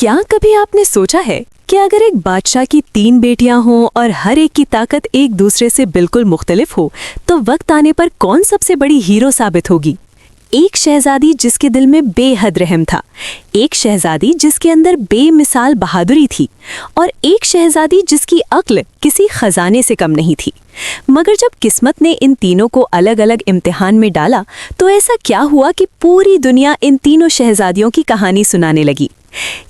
کیا کبھی آپ نے سوچا ہے کہ اگر ایک بادشاہ کی 3 بیٹیاں ہوں اور ہر ایک کی طاقت ایک دوسرے سے بالکل مختلف ہو تو وقت آنے پر کون سب سے بڑی ہیرو ثابت ہوگی؟ ایک شہزادی جس کے دل میں بے حد رحم تھا، ایک شہزادی جس کے اندر بے مثال بہادری تھی، اور ایک شہزادی جس کی عقل کسی خزانے سے کم نہیں تھی۔ مگر جب قسمت نے ان تینوں کو الگ الگ امتحان میں ڈالا تو ایسا کیا ہوا کہ پوری دنیا ان تینوں شہزادیوں کی کہانی سنانے لگی۔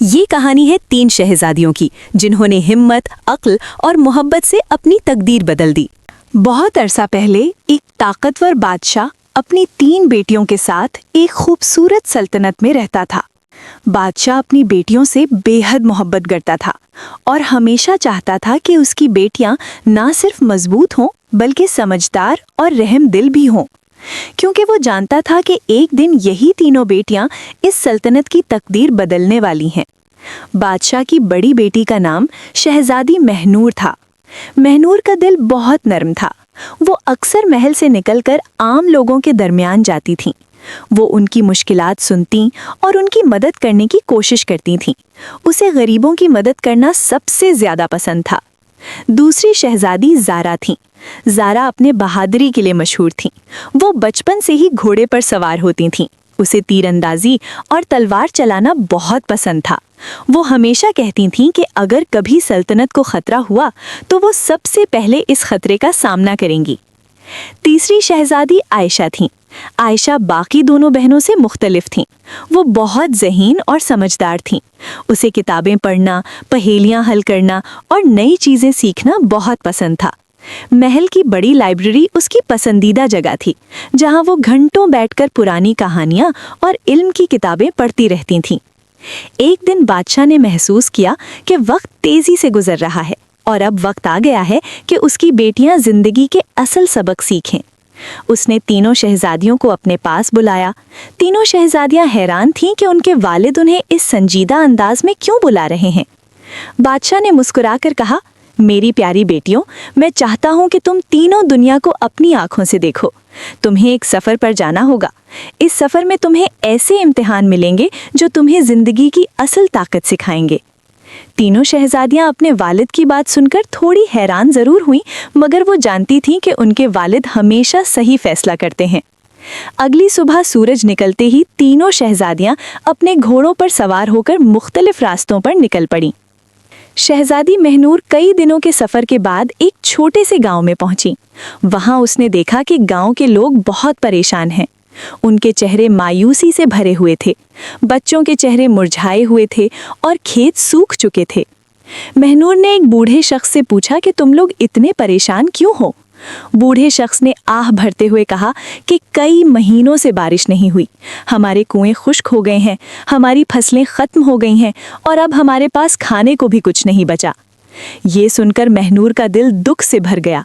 یہ کہانی ہے 3 شہزادیوں کی جنہوں نے ہمت، عقل اور محبت سے اپنی تقدیر بدل دی۔ بہت عرصہ پہلے ایک طاقتور بادشاہ اپنی 3 بیٹیوں کے ساتھ ایک خوبصورت سلطنت میں رہتا تھا۔ بادشاہ اپنی بیٹیوں سے بے حد محبت کرتا تھا اور ہمیشہ چاہتا تھا کہ اس کی بیٹیاں نہ صرف مضبوط ہوں بلکہ سمجھدار اور رحم دل بھی ہوں، کیونکہ وہ جانتا تھا کہ ایک دن یہی تینوں بیٹیاں اس سلطنت کی تقدیر بدلنے والی ہیں۔ بادشاہ کی بڑی بیٹی کا نام شہزادی مہنور تھا۔ مہنور کا دل بہت نرم تھا۔ وہ اکثر محل سے نکل کر عام لوگوں کے درمیان جاتی تھیں۔ وہ ان کی مشکلات سنتی اور ان کی مدد کرنے کی کوشش کرتی تھیں۔ اسے غریبوں کی مدد کرنا سب سے زیادہ پسند تھا۔ دوسری شہزادی زارا تھیں۔ زارا اپنے بہادری کے لیے مشہور تھیں۔ وہ بچپن سے ہی گھوڑے پر سوار ہوتی تھیں۔ اسے تیر اندازی اور تلوار چلانا بہت پسند تھا۔ وہ ہمیشہ کہتی تھیں کہ اگر کبھی سلطنت کو خطرہ ہوا تو وہ سب سے پہلے اس خطرے کا سامنا کریں گی۔ تیسری شہزادی عائشہ تھیں۔ عائشہ باقی دونوں بہنوں سے مختلف تھیں۔ وہ بہت ذہین اور سمجھدار تھیں۔ اسے کتابیں پڑھنا، پہیلیاں حل کرنا اور نئی چیزیں سیکھنا بہت پسند تھا۔ محل کی بڑی لائبریری اس کی پسندیدہ جگہ تھی، جہاں وہ گھنٹوں بیٹھ کر پرانی کہانیاں اور علم کی کتابیں پڑھتی رہتی تھیں۔ ایک دن بادشاہ نے محسوس کیا کہ وقت تیزی سے گزر رہا ہے اور اب وقت آ گیا ہے کہ اس کی بیٹیاں زندگی کے اصل سبق سیکھیں۔ اس نے تینوں شہزادیوں کو اپنے پاس بلایا۔ تینوں شہزادیاں حیران تھیں کہ ان کے والد انہیں اس سنجیدہ انداز میں کیوں بلا رہے ہیں۔ بادشاہ نے مسکرا کر کہا، میری پیاری بیٹیوں، میں چاہتا ہوں کہ تم تینوں دنیا کو اپنی آنکھوں سے دیکھو۔ تمہیں ایک سفر پر جانا ہوگا۔ اس سفر میں تمہیں ایسے امتحان ملیں گے جو تمہیں زندگی کی اصل طاقت سکھائیں گے۔ تینوں شہزادیاں اپنے والد کی بات سن کر تھوڑی حیران ضرور ہوئیں، مگر وہ جانتی تھیں کہ ان کے والد ہمیشہ صحیح فیصلہ کرتے ہیں۔ اگلی صبح سورج نکلتے ہی تینوں شہزادیاں اپنے گھوڑوں پر سوار ہو کر مختلف راستوں پر نکل پڑیں۔ شہزادی مہنور کئی دنوں کے سفر کے بعد ایک چھوٹے سے گاؤں میں پہنچی۔ وہاں اس نے دیکھا کہ گاؤں کے لوگ بہت پریشان ہیں۔ ان کے چہرے مایوسی سے بھرے ہوئے تھے، بچوں کے چہرے مرجھائے ہوئے تھے اور کھیت سوکھ چکے تھے۔ مہنور نے ایک بوڑھے شخص سے پوچھا کہ تم لوگ اتنے پریشان کیوں ہو؟ بوڑھے شخص نے آہ بھرتے ہوئے کہا کہ کئی مہینوں سے بارش نہیں ہوئی، ہمارے کنویں خشک ہو گئے ہیں، ہماری فصلیں ختم ہو گئی ہیں اور اب ہمارے پاس کھانے کو بھی کچھ نہیں بچا۔ یہ سن کر مہنور کا دل دکھ سے بھر گیا۔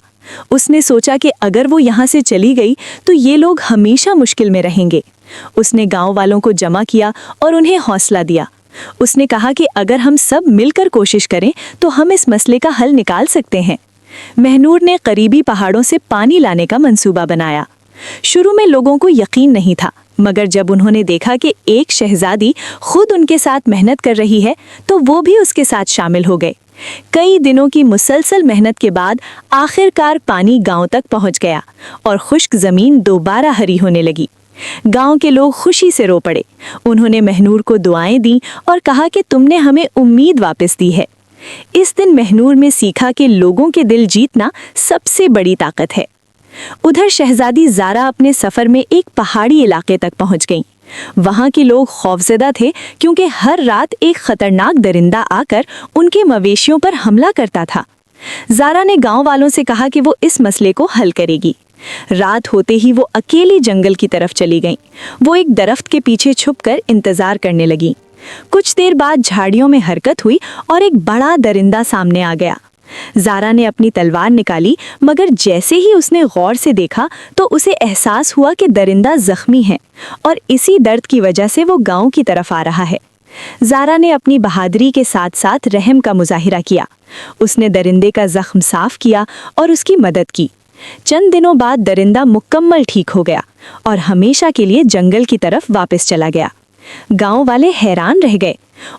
اس نے سوچا کہ اگر وہ یہاں سے چلی گئی تو یہ لوگ ہمیشہ مشکل میں رہیں گے۔ اس نے گاؤں والوں کو جمع کیا اور انہیں حوصلہ دیا۔ اس نے کہا کہ اگر ہم سب مل کر کوشش کریں تو ہم اس مسئلے کا حل نکال سکتے ہیں۔ مہنور نے قریبی پہاڑوں سے پانی لانے کا منصوبہ بنایا۔ شروع میں لوگوں کو یقین نہیں تھا، مگر جب انہوں نے دیکھا کہ ایک شہزادی خود ان کے ساتھ محنت کر رہی ہے تو وہ بھی اس کے ساتھ شامل ہو گئے۔ کئی دنوں کی مسلسل محنت کے بعد آخر کار پانی گاؤں تک پہنچ گیا اور خشک زمین دوبارہ ہری ہونے لگی۔ گاؤں کے لوگ خوشی سے رو پڑے۔ انہوں نے مہنور کو دعائیں دیں اور کہا کہ تم نے ہمیں امید واپس دی ہے۔ اس دن مہنور میں سیکھا کہ لوگوں کے دل جیتنا سب سے بڑی طاقت ہے۔ ادھر شہزادی زارا اپنے سفر میں ایک پہاڑی علاقے تک پہنچ گئیں۔ وہاں کے لوگ خوفزدہ تھے کیونکہ ہر رات ایک خطرناک درندہ آ کر ان کے مویشیوں پر حملہ کرتا تھا۔ زارا نے گاؤں والوں سے کہا کہ وہ اس مسئلے کو حل کرے گی۔ رات ہوتے ہی وہ اکیلی جنگل کی طرف چلی گئیں۔ وہ ایک درخت کے پیچھے چھپ کر انتظار کرنے لگیں۔ کچھ دیر بعد جھاڑیوں میں حرکت ہوئی اور ایک بڑا درندہ سامنے آ گیا۔ زارا نے اپنی تلوار نکالی، مگر جیسے ہی اس نے غور سے دیکھا تو اسے احساس ہوا کہ درندہ زخمی ہے اور اسی درد کی وجہ سے وہ گاؤں کی طرف آ رہا ہے۔ زارا نے اپنی بہادری کے ساتھ ساتھ رحم کا مظاہرہ کیا۔ اس نے درندے کا زخم صاف کیا اور اس کی مدد کی۔ چند دنوں بعد درندہ مکمل ٹھیک ہو گیا اور ہمیشہ کے لیے جنگل کی طرف واپس چلا گیا۔ گاؤں والے حیران رہ گئے